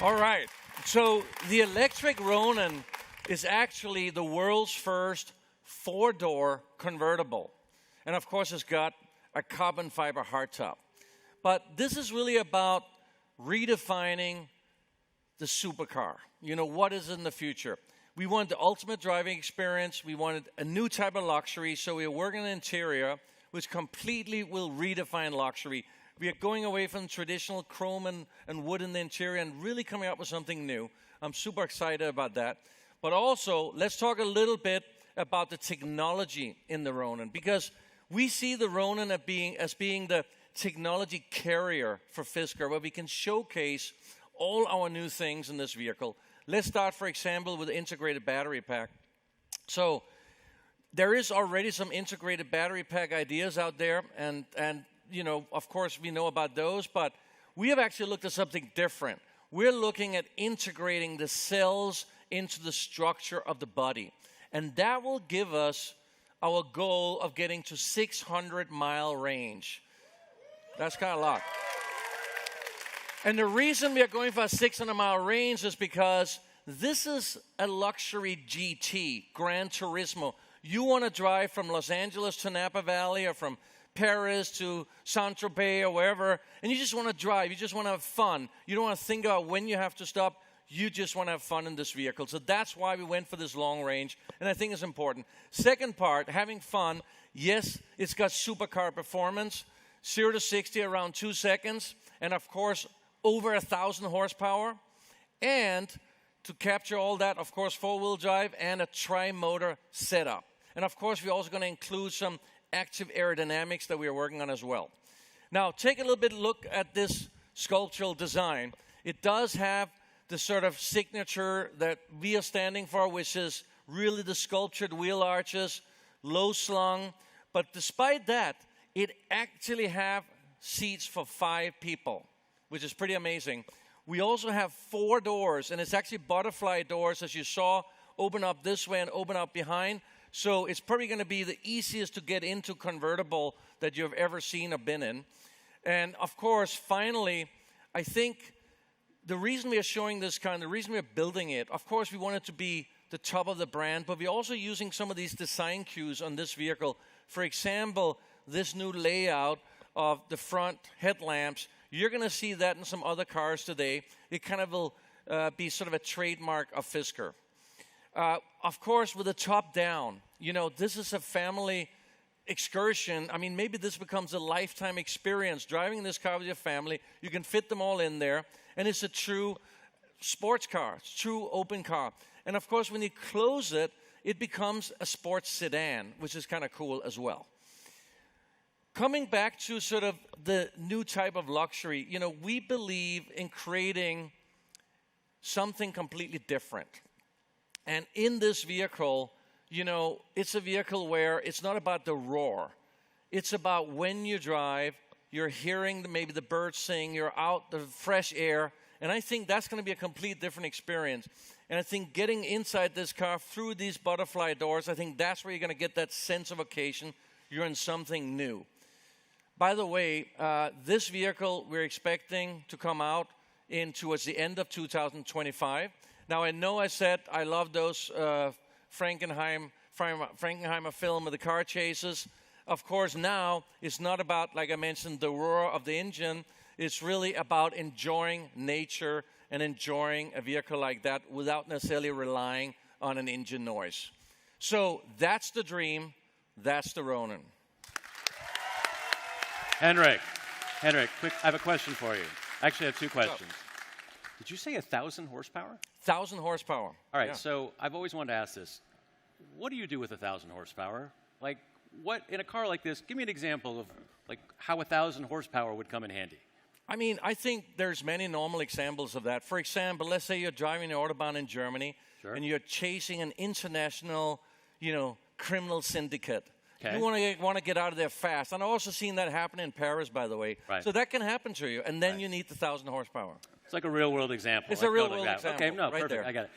All right. So the electric Ronin is actually the world's first four-door convertible. And of course, it's got a carbon fiber hardtop. But this is really about redefining the supercar. You know, what is in the future? We want the ultimate driving experience. We wanted a new type of luxury. So we are working on an interior which completely will redefine luxury. We are going away from traditional chrome and wood in the interior and really coming up with something new. I'm super excited about that. But also, let's talk a little bit about the technology in the Ronin, because we see the Ronin as being the technology carrier for Fisker, where we can showcase all our new things in this vehicle. Let's start, for example, with the integrated battery pack. So there is already some integrated battery pack ideas out there, and you know, of course, we know about those, but we have actually looked at something different. We're looking at integrating the cells into the structure of the body, and that will give us our goal of getting to 600-mile range. That's kind of a lot. And the reason we are going for a 600-mile range is because this is a luxury GT, Gran Turismo. You want to drive from Los Angeles to Napa Valley or from Paris to Saint-Tropez or wherever, and you just want to drive. You just want to have fun. You don't want to think about when you have to stop. You just want to have fun in this vehicle. So that's why we went for this long range, and I think it's important. Second part, having fun. Yes, it's got supercar performance, 0 to 60 around 2 seconds, and of course, over 1,000 horsepower. And to capture all that, of course, four-wheel drive and a tri-motor setup. And of course, we're also going to include some active aerodynamics that we are working on as well. Now, take a little bit look at this sculptural design. It does have the sort of signature that we are standing for, which is really the sculptured wheel arches, low slung. But despite that, it actually have seats for 5 people, which is pretty amazing. We also have 4 doors, and it's actually butterfly doors, as you saw, open up this way and open up behind. So it's probably going to be the easiest to get into convertible that you've ever seen or been in. And of course, finally, I think the reason we are showing this car, and the reason we are building it, of course, we want it to be the top of the brand, but we're also using some of these design cues on this vehicle. For example, this new layout of the front headlamps. You're going to see that in some other cars today. It kind of will be sort of a trademark of Fisker. Of course, with the top down, you know, this is a family excursion. I mean, maybe this becomes a lifetime experience. Driving this car with your family, you can fit them all in there. And it's a true sports car, it's a true open car. And of course, when you close it, it becomes a sports sedan, which is kind of cool as well. Coming back to sort of the new type of luxury, you know, we believe in creating something completely different. And in this vehicle, you know, it's a vehicle where it's not about the roar. It's about when you drive, you're hearing maybe the birds sing, you're out, the fresh air. And I think that's going to be a complete different experience. And I think getting inside this car through these butterfly doors, I think that's where you're going to get that sense of occasion. You're in something new. By the way, this vehicle we're expecting to come out towards the end of 2025. Now, I know I said I love those Frankenheimer film with the car chases. Of course, now it's not about, like I mentioned, the roar of the engine. It's really about enjoying nature and enjoying a vehicle like that without necessarily relying on an engine noise. So that's the dream. That's the Ronin. Henrik, quick, I have a question for you. Actually, I have 2 questions. Did you say 1,000 horsepower? 1,000 horsepower. All right, yeah. So I've always wanted to ask this. What do you do with 1,000 horsepower? Like, what, in a car like this, give me an example of like how 1,000 horsepower would come in handy. I mean, I think there's many normal examples of that. For example, let's say you're driving the Autobahn in Germany, Sure. and you're chasing an international, you know, criminal syndicate. Okay. You want to get out of there fast. And I've also seen that happen in Paris, by the way. Right. So that can happen to you, and then Right. you need the 1,000 horsepower. It's like a real-world example. It's I a feel real-world like that. example. Okay, no, right perfect. there. I got it.